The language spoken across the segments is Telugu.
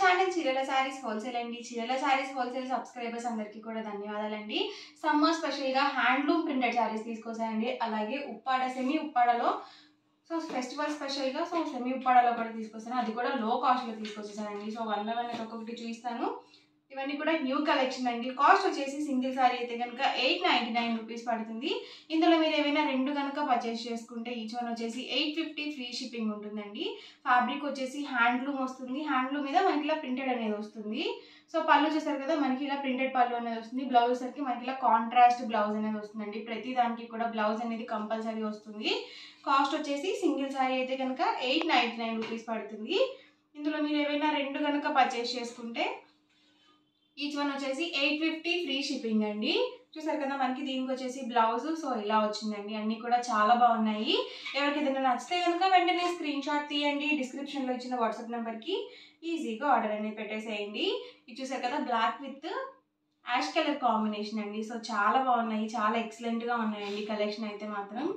ఛానల్ చీరల సారీస్ హోల్సేల్ అండి. చీరల సారీస్ హోల్సేల్ సబ్స్క్రైబర్స్ అందరికీ కూడా ధన్యవాదాలండి. సమ్మర్ స్పెషల్గా హ్యాండ్లూమ్ ప్రింటెడ్ సారీస్ తీసుకొచ్చానండి. అలాగే ఉప్పాడ సెమీ ఉప్పాడలో ఫెస్టివల్ స్పెషల్గా సెమీ ఉప్పాడలో కూడా తీసుకొచ్చాను. అది కూడా లో కాస్ట్లో తీసుకొచ్చేసానండి. వన్ బై వన్ ఒక్కొక్కటి చూపిస్తాను. ఇవన్నీ కూడా న్యూ కలెక్షన్ అండి. కాస్ట్ వచ్చేసి సింగిల్ సారీ అయితే కనుక 899 రూపీస్ పడుతుంది. ఇందులో మీరు ఏమైనా రెండు కనుక పర్చేస్ చేసుకుంటే ఈచ్ వన్ వచ్చేసి 850 ఫ్రీ షిప్పింగ్ ఉంటుందండి. ఫ్యాబ్రిక్ వచ్చేసి హ్యాండ్లూమ్ వస్తుంది. హ్యాండ్లూమ్ మీద మనకి ఇలా ప్రింటెడ్ అనేది వస్తుంది. పళ్ళు చూసారు కదా, మనకి ఇలా ప్రింటెడ్ పళ్ళు అనేది వస్తుంది. బ్లౌజ్ వచ్చేసరికి మనకి ఇలా కాంట్రాస్ట్ బ్లౌజ్ అనేది వస్తుందండి. ప్రతి దానికి కూడా బ్లౌజ్ అనేది కంపల్సరీ వస్తుంది. కాస్ట్ వచ్చేసి సింగిల్ సారీ అయితే కనుక 899 రూపీస్ పడుతుంది. ఇందులో మీరు ఏమైనా రెండు కనుక పర్చేస్ చేసుకుంటే ఈచ్ వన్ వచ్చేసి 850 ఫ్రీ షిప్పింగ్ అండి. చూసారు కదా, మనకి దీనికి వచ్చేసి బ్లౌజ్ ఇలా వచ్చిందండి. అన్నీ కూడా చాలా బాగున్నాయి. ఎవరికి ఏదైనా నచ్చితే కనుక వెంటనే స్క్రీన్ షాట్ తీయండి. డిస్క్రిప్షన్లో ఇచ్చిన వాట్సాప్ నెంబర్కి ఈజీగా ఆర్డర్ అనేది పెట్టేసేయండి. ఇది చూసారు కదా, black with ash colour combination అండి. చాలా బాగున్నాయి, చాలా ఎక్సలెంట్గా ఉన్నాయండి కలెక్షన్ అయితే మాత్రం.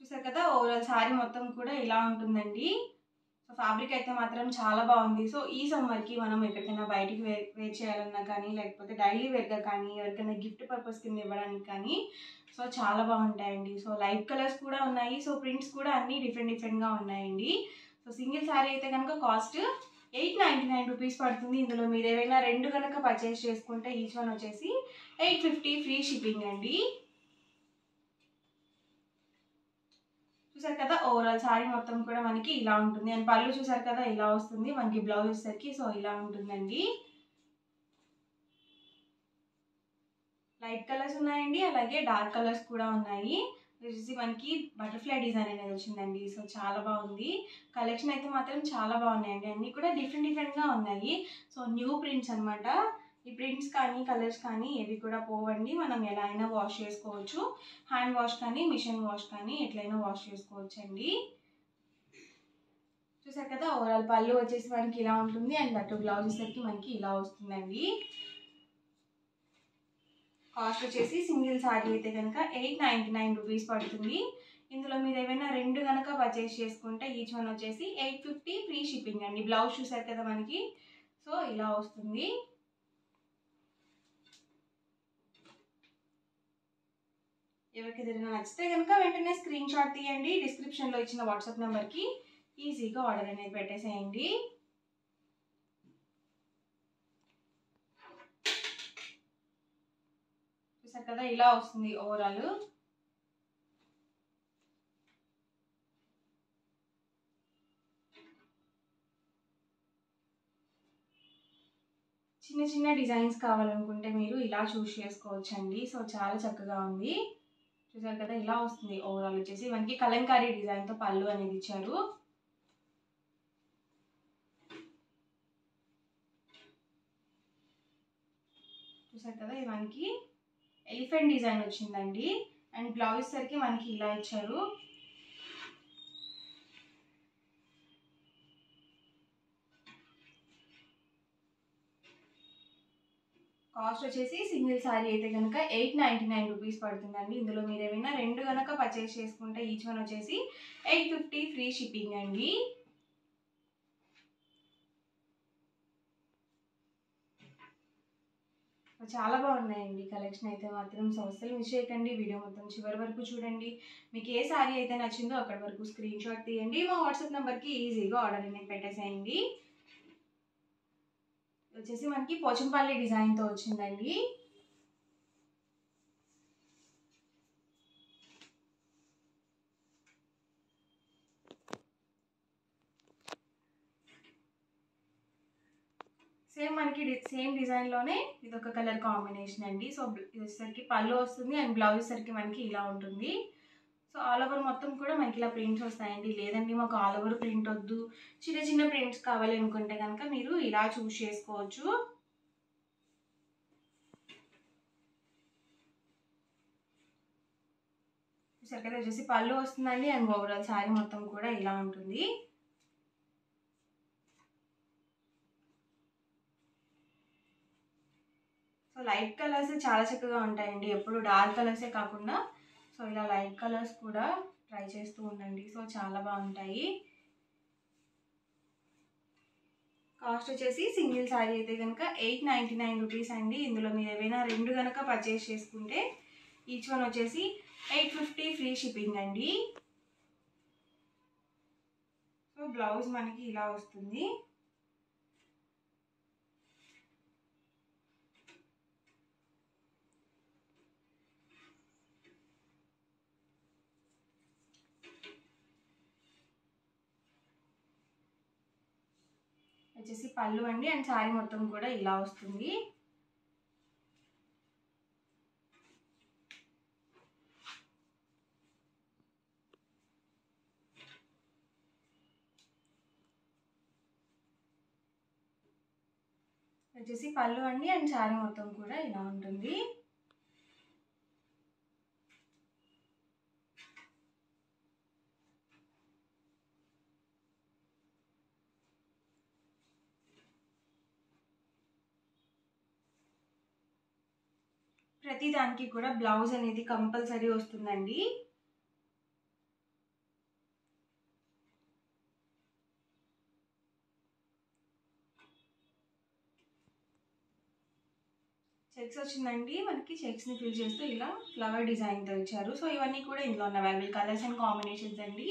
చూసారు కదా, ఓవరాల్ శారీ మొత్తం కూడా ఇలా ఉంటుందండి. ఫ్యాబ్రిక్ అయితే మాత్రం చాలా బాగుంది. ఈ సమ్మర్కి మనం ఎక్కడికైనా బయటికి వేర్ చేయాలన్నా కానీ, లేకపోతే డైలీ వేర్గా కానీ, ఎవరికైనా గిఫ్ట్ పర్పస్ కింద ఇవ్వడానికి కానీ చాలా బాగుంటాయండి. లైట్ కలర్స్ కూడా ఉన్నాయి. ప్రింట్స్ కూడా అన్నీ డిఫరెంట్గా ఉన్నాయండి. సింగిల్ శారీ అయితే కనుక కాస్ట్ 899 రూపీస్ పడుతుంది. ఇందులో మీరు ఏవైనా రెండు కనుక పర్చేస్ చేసుకుంటే ఈచ్ వన్ వచ్చేసి 850 ఫ్రీ షిప్పింగ్ అండి. చూసారు కదా, ఓవరాల్ శారీ మొత్తం కూడా మనకి ఇలా ఉంటుంది. అండ్ పళ్ళు చూసారు కదా ఇలా వస్తుంది. మనకి బ్లౌజ్ వచ్చేసరికి ఇలా ఉంటుందండి. లైట్ కలర్స్ ఉన్నాయండి, అలాగే డార్క్ కలర్స్ కూడా ఉన్నాయి. వచ్చేసి మనకి బటర్ఫ్లై డిజైన్ అనేది వచ్చిందండి. చాలా బాగుంది. కలెక్షన్ అయితే మాత్రం చాలా బాగున్నాయండి. అన్నీ కూడా డిఫరెంట్గా ఉన్నాయి. న్యూ ప్రింట్స్ అనమాట. ఈ ప్రింట్స్ కానీ కలర్స్ కానీ ఏవి కూడా పోవండి. మనం ఎలా అయినా వాష్ చేసుకోవచ్చు. హ్యాండ్ వాష్ కానీ మిషన్ వాష్ కానీ ఎట్లయినా వాష్ చేసుకోవచ్చు అండి. చూసారు కదా, ఓవరాల్ పళ్ళు వచ్చేసి మనకి ఇలా ఉంటుంది. అండ్ దట్టు బ్లౌజ్ వచ్చేసరికి మనకి ఇలా వస్తుందండి. కాస్ట్ వచ్చేసి సింగిల్ సారీ అయితే కనుక 899 రూపీస్ పడుతుంది. ఇందులో మీరు ఏమైనా రెండు కనుక పర్చేస్ చేసుకుంటే ఈచ్ వన్ వచ్చేసి 850 ఫ్రీ షిప్పింగ్ అండి. బ్లౌజ్ చూసారు కదా మనకి ఇలా వస్తుంది. ఎవరికి ఏదైనా నచ్చితే కనుక వెంటనే స్క్రీన్ షాట్ తీయండి. డిస్క్రిప్షన్లో ఇచ్చిన వాట్సాప్ నెంబర్కి ఈజీగా ఆర్డర్ అనేది పెట్టేసేయండి. చూసారు కదా, ఇలా వస్తుంది ఓవరాల్. చిన్న చిన్న డిజైన్స్ కావాలనుకుంటే మీరు ఇలా చూస్ చేసుకోవచ్చండి. చాలా చక్కగా ఉంది. చూసారు కదా, ఇలా వస్తుంది ఓవరాల్ వచ్చేసి. మనకి కలంకారీ డిజైన్తో పళ్ళు అనేది ఇచ్చారు. చూసారు కదా, ఇది మనకి ఎలిఫెంట్ డిజైన్ వచ్చిందండి. అండ్ బ్లౌజ్ సరికి మనకి ఇలా ఇచ్చారు. కాస్ట్ వచ్చేసి సింగిల్ సారీ అయితే కనుక 899 రూపీస్ పడుతుందండి. ఇందులో మీరు ఏమైనా రెండు కనుక పర్చేస్ చేసుకుంటే ఈచ్ వన్ వచ్చేసి 850 ఫ్రీ షిప్పింగ్ అండి. చాలా బాగున్నాయండి కలెక్షన్ అయితే మాత్రం. అస్సలు మిస్ చేయకండి. వీడియో మొత్తం చివరి వరకు చూడండి. మీకు ఏ సారీ అయితే నచ్చిందో అక్కడి వరకు స్క్రీన్ షాట్ తీయండి. మా వాట్సాప్ నెంబర్కి ఈజీగా ఆర్డర్ అనేది పెట్టేసేయండి. వచ్చేసి మనకి పోచంపల్లి డిజైన్తో వచ్చిందండి. మనకి సేమ్ డిజైన్లోనే ఇదొక కలర్ కాంబినేషన్ అండి. ఇది వచ్చేసరికి పళ్ళు వస్తుంది. అండ్ బ్లౌజ్ సరికి మనకి ఇలా ఉంటుంది. ఆల్ ఓవర్ మొత్తం కూడా మనకి ఇలా ప్రింట్స్ వస్తాయండి. లేదండి మాకు ఆల్ ఓవర్ ప్రింట్ వద్దు, చిన్న చిన్న ప్రింట్స్ కావాలి అనుకుంటే కనుక మీరు ఇలా చూస్ చేసుకోవచ్చు. చూసారు కదా, వచ్చేసి పళ్ళు వస్తుందండి. అండ్ ఓవరాల్ శారీ మొత్తం కూడా ఇలా ఉంటుంది. లైట్ కలర్స్ చాలా చక్కగా ఉంటాయండి. ఎప్పుడు డార్క్ కలర్సే కాకుండా సో ఇలా లైట్ కలర్స్ కూడా ట్రై చేస్తూ ఉండండి. సో చాలా బాగుంటాయి. కాస్ట్ వచ్చేసి సింగిల్ శారీ అయితే కనుక 899 రూపీస్ అండి. ఇందులో మీరు ఏవైనా 2 కనుక పర్చేస్ చేసుకుంటే ఈచ్ వన్ వచ్చేసి 850 ఫ్రీ షిప్పింగ్ అండి. సో బ్లౌజ్ మనకి ఇలా వస్తుంది. వచ్చేసి పళ్ళు అండి అండ్ శారీ మొత్తం కూడా ఇలా వస్తుంది. వచ్చేసి పళ్ళు అండి అండ్ శారీ మొత్తం కూడా ఇలా ఉంటుంది. ప్రతి దానికి కూడా బ్లౌజ్ అనేది కంపల్సరీ వస్తుందండి. చెక్స్ వచ్చిందండి. మనకి చెక్స్ని ఫిల్ చేస్తూ ఇలా ఫ్లవర్ డిజైన్తో ఇచ్చారు. సో ఇవన్నీ కూడా ఇందులో ఉన్న అవైలబుల్ కలర్స్ అండ్ కాంబినేషన్స్ అండి.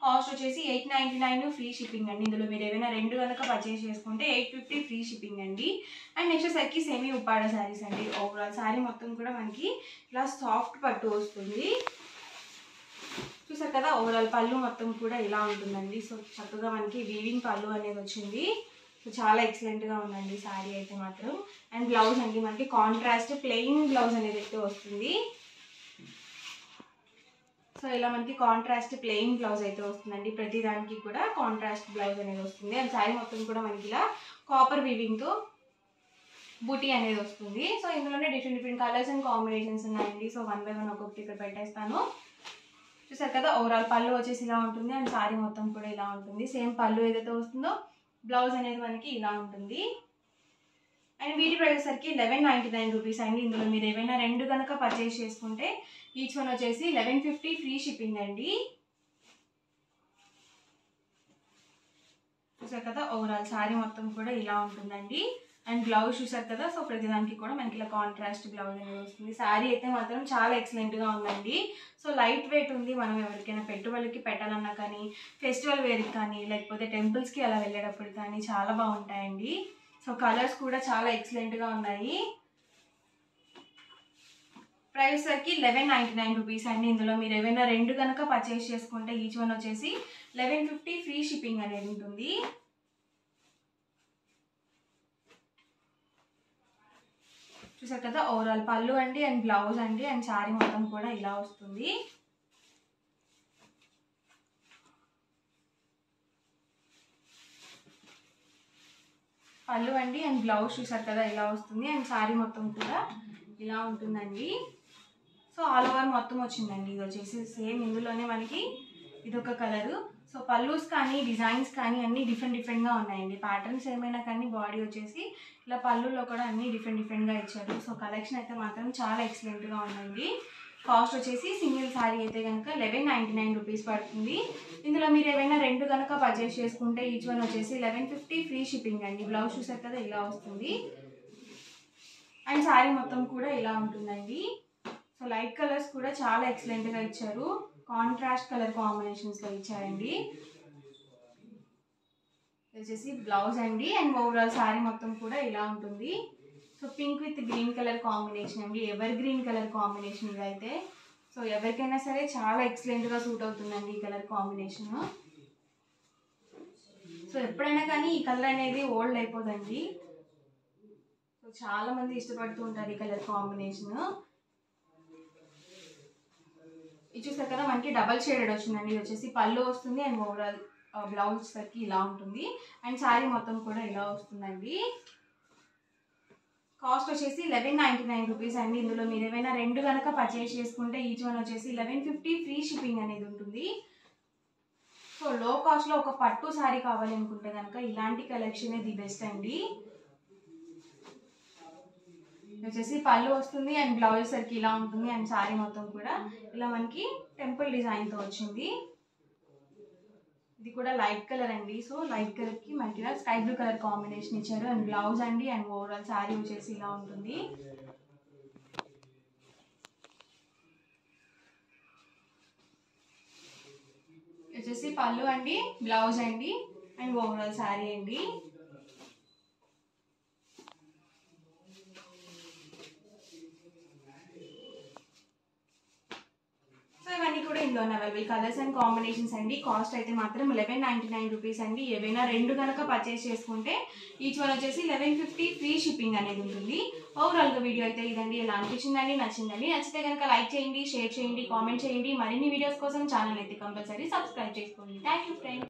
కాస్ట్ వచ్చేసి 899 ఫ్రీ షిప్పింగ్ అండి. ఇందులో మీరు ఏమైనా 2 కనుక పర్చేస్ చేసుకుంటే 850 ఫ్రీ షిప్పింగ్ అండి. అండ్ నెక్స్ట్ వచ్చేసరికి సెమీ ఉప్పాడ శారీస్ అండి. ఓవరాల్ శారీ మొత్తం కూడా మనకి ఇలా సాఫ్ట్ పట్టు వస్తుంది. చూసారు కదా, ఓవరాల్ పళ్ళు మొత్తం కూడా ఇలా ఉంటుందండి. సో చక్కగా మనకి వీవింగ్ పళ్ళు అనేది వచ్చింది. సో చాలా ఎక్సలెంట్గా ఉందండి శారీ అయితే మాత్రం. అండ్ బ్లౌజ్ అండి మనకి కాంట్రాస్ట్ ప్లెయిన్ బ్లౌజ్ అనేది అయితే వస్తుంది. సో ఇలా మనకి కాంట్రాస్ట్ ప్లెయిన్ బ్లౌజ్ అయితే వస్తుందండి. ప్రతి దానికి కూడా కాంట్రాస్ట్ బ్లౌజ్ అనేది వస్తుంది. అండ్ శారీ మొత్తం కూడా మనకి ఇలా కాపర్ వీవింగ్తో బూటీ అనేది వస్తుంది. సో ఇందులోనే డిఫరెంట్ కలర్స్ అండ్ కాంబినేషన్స్ ఉన్నాయండి. సో 1 by 1 ఒక్కొక్కటి ఇక్కడ పెట్టేస్తాను. చూసారు కదా, ఓవరాల్ పళ్ళు వచ్చేసి ఇలా ఉంటుంది అండ్ శారీ మొత్తం కూడా ఇలా ఉంటుంది. సేమ్ పళ్ళు ఏదైతే వస్తుందో బ్లౌజ్ అనేది మనకి ఇలా ఉంటుంది. అండ్ వీటి ప్రైస్ సరికి 1199 రూపీస్ అండి. ఇందులో మీరు ఏవైనా 2 కనుక పర్చేస్ చేసుకుంటే ఈచ్ వన్ వచ్చేసి 1150 ఫ్రీ షిప్పింగ్ అండి. చూసారు కదా, ఓవరాల్ శారీ మొత్తం కూడా ఇలా ఉంటుందండి. అండ్ బ్లౌజ్ చూసారు కదా, సో ప్రతిదానికి కూడా మనకి ఇలా కాంట్రాస్ట్ బ్లౌజ్ అనేది వస్తుంది. శారీ అయితే మాత్రం చాలా ఎక్సలెంట్గా ఉందండి. సో లైట్ వెయిట్ ఉంది. మనం ఎవరికైనా పెట్టుబడికి పెట్టాలన్నా కానీ, ఫెస్టివల్ వేర్కి కానీ, లేకపోతే టెంపుల్స్కి అలా వెళ్ళేటప్పుడు కానీ చాలా బాగుంటాయండి. సో కలర్స్ కూడా చాలా ఎక్సలెంట్గా ఉన్నాయి. ప్రైస్ సరికి 1199 రూపీస్ అండి. ఇందులో మీరు ఏవైనా 2 కనుక పర్చేస్ చేసుకుంటే ఈచ్ వన్ వచ్చేసి 1150 ఫ్రీ షిప్పింగ్ అనేది ఉంటుంది. చూసారు కదా, ఓవరాల్ పళ్ళు అండి అండ్ బ్లౌజ్ అండి అండ్ శారీ మొత్తం కూడా ఇలా వస్తుంది. పళ్ళు అండి అండ్ బ్లౌజ్ చూసారు కదా ఇలా వస్తుంది అండ్ శారీ మొత్తం కూడా ఇలా ఉంటుందండి. సో ఆల్ ఓవర్ మొత్తం వచ్చిందండి. ఇది వచ్చేసి సేమ్ ఇందులోనే మనకి ఇదొక కలరు. సో పల్లూస్ కానీ డిజైన్స్ కానీ అన్నీ డిఫరెంట్గా ఉన్నాయండి. ప్యాటర్న్స్ ఏమైనా కానీ బాడీ వచ్చేసి ఇలా పళ్ళులో కూడా అన్నీ డిఫరెంట్గా ఇచ్చారు. సో కలెక్షన్ అయితే మాత్రం చాలా ఎక్సలెంట్గా ఉందండి. కాస్ట్ వచ్చేసి సింగిల్ శారీ అయితే కనుక 1199 రూపీస్ పడుతుంది. ఇందులో మీరు ఏమైనా 2 కనుక పర్చేస్ చేసుకుంటే ఈచ్ వన్ వచ్చేసి 1150 ఫ్రీ షిప్పింగ్ అండి. బ్లౌజ్ చూసారు కదా ఇలా వస్తుంది అండ్ శారీ మొత్తం కూడా ఇలా ఉంటుందండి. సో లైట్ కలర్స్ కూడా చాలా ఎక్సలెంట్గా ఇచ్చారు. కాంట్రాస్ట్ కలర్ కాంబినేషన్స్లో ఇచ్చారండి. వచ్చేసి బ్లౌజ్ అండి అండ్ ఓవరాల్ శారీ మొత్తం కూడా ఇలా ఉంటుంది. So pink with green colour combination అండి. ఎవర్ గ్రీన్ కలర్ కాంబినేషన్ ఇది అయితే. సో ఎవరికైనా సరే చాలా ఎక్సలెంట్గా సూట్ అవుతుందండి ఈ కలర్ కాంబినేషన్. సో ఎప్పుడైనా కానీ ఈ కలర్ అనేది ఓల్డ్ అయిపోదండి. సో చాలా మంది ఇష్టపడుతూ ఉంటారు ఈ కలర్ కాంబినేషన్. ఇది చూసారు కదా, మనకి డబల్ షేడెడ్ వచ్చిందండి. ఇది వచ్చేసి పళ్ళు వస్తుంది అండ్ ఓవరాల్ బ్లౌజ్ సరికి ఇలా ఉంటుంది అండ్ శారీ మొత్తం కూడా ఇలా వస్తుందండి. కాస్ట్ వచ్చేసి 1199 రూపీస్ అండి. ఇందులో మీరు ఏమైనా 2 కనుక పర్చేస్ చేసుకుంటే ఈచ్ వన్ వచ్చేసి 1150 ఫ్రీ షిప్పింగ్ అనేది ఉంటుంది. సో లో కాస్ట్లో ఒక పట్టు శారీ కావాలి అనుకుంటే కనుక ఇలాంటి కలెక్షన్ ది బెస్ట్ అండి. వచ్చేసి పళ్ళు వస్తుంది అండ్ బ్లౌజ్ సరికి ఇలా ఉంటుంది అండ్ శారీ మొత్తం కూడా ఇలా మనకి టెంపుల్ డిజైన్తో వచ్చింది. ఇది కూడా లైట్ కలర్ అండి. సో లైట్ కలర్కి మనకి ఇలా స్కై బ్లూ కలర్ కాంబినేషన్ ఇచ్చారు అండ్ బ్లౌజ్ అండి అండ్ ఓవరాల్ శారీ వచ్చేసి ఇలా ఉంటుంది. వచ్చేసి పళ్ళు అండి, బ్లౌజ్ అండి అండ్ ఓవరాల్ శారీ అండి. సో ఇవన్నీ కూడా ఇందులో అవైలబుల్ కలర్స్ అండ్ కాంబినేషన్స్ అండి. కాస్ట్ అయితే మాత్రం 1199 రూపీస్ అండి. ఏవైనా 2 కనుక పర్చేస్ చేసుకుంటే ఈచ్ వన్ వచ్చేసి 1150 ఫ్రీ షిప్పింగ్ అనేది ఉంటుంది. ఓవరాల్గా వీడియో అయితే ఇదండి. ఎలా అనిపించిందండి? నచ్చిందండి? నచ్చితే కనుక లైక్ చేయండి, షేర్ చేయండి, కామెంట్ చేయండి. మరిన్ని వీడియోస్ కోసం ఛానల్ అయితే కంపల్సరీ సబ్స్క్రైబ్ చేసుకోండి. Thank you friends.